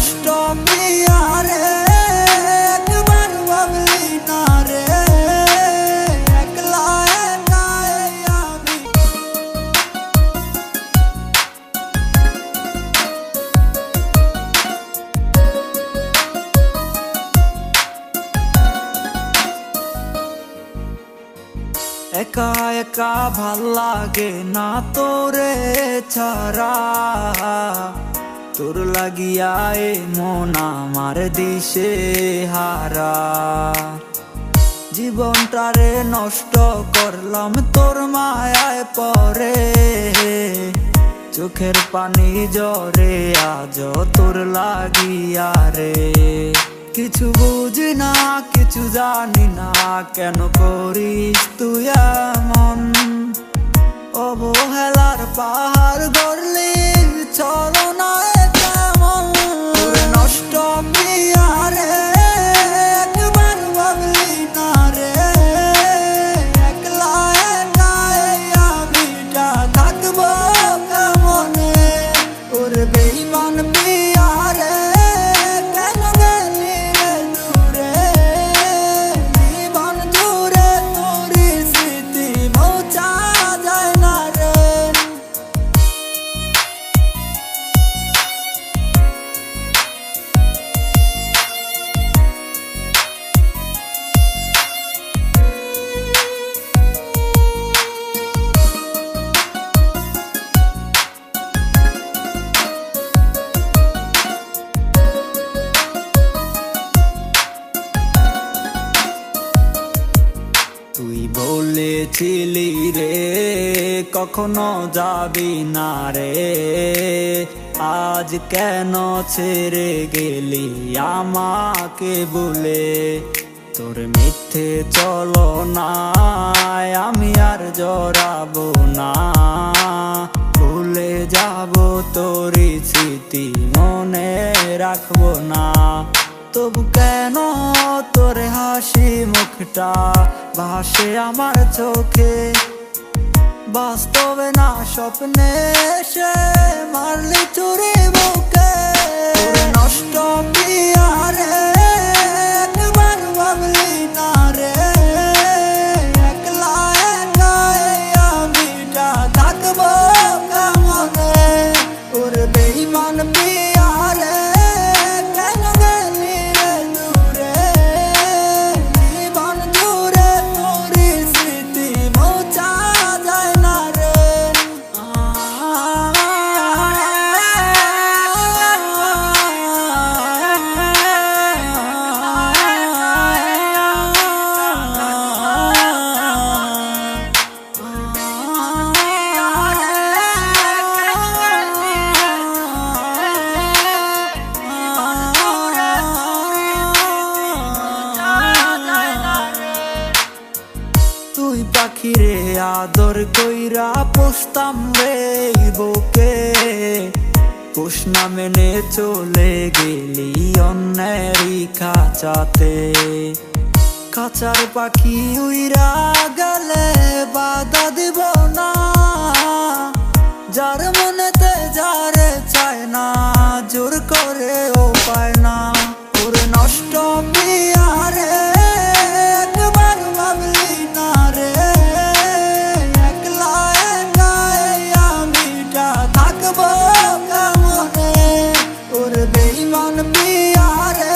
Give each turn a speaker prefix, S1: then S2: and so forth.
S1: নষ্ট পিয়ারে একবার ভাবলি না রে একলা একাই আমি। একা একা ভাল লাগে না তোরে ছাড়া, তোর লাগিয়া এ মন আমার দিশে হারা। জীবনটারে নষ্ট করলাম তোর মায়ায় পরে, চোখের পানি জরে আজ তোর লাগিয়া রে। কিছু বুঝি না কিছু জানি না কেন করিস তুই এমন, অবহেলার পাহাড় গড়লি ছলনা কেমন। নষ্ট পিয়ারে একবার ভাবলি না রে একলা একাই আমিটা থাকবো কেমনে। ওর বেঈমান পিয়ারে কেন গেলি রে দূরে, জীবন জুড়ে তোর স্মৃতি মোছা যায় না রে। তুই বলেছিলি রে কখনো যাবি না রে, আজ কেন ছেড়ে গেলি আমাকে বলে। তোর মিথ্যে চলো না আমি আর জড়াবো না, ভুলে যাবো তোর স্মৃতি মনে রাখবো না। তবু কেন তোর হাসি মুখটা ভাসে আমার চোখে, বাস্তবে না স্বপ্নে সে মারলি চুরি বুকে। নষ্ট পিয়ারে একবার ভাবলি না রে একলা একাই আমিটা থাকবো কেমনে। ওর বেঈমান পিয়ারে কেন গেলি রে দূরে, জীবন জুড়ে তোর স্মৃতি মোছা যায় না রে। তুই পাখিরে আদর কইরা পুষতাম রে বুকে, পোষ না মেনে চলে গেলি অন্যেরই খাঁচাতে। খাঁচার পাখি উইরা গেলে বাধা দিব না, যার মনেতে যারে চায় না জোর করে ও পায় না। ওর নষ্ট পিয়ারে একবার ভাবলি না রে একলা একাই আমিটা থাকবো কেমনে। ওর বেঈমান পিয়ারে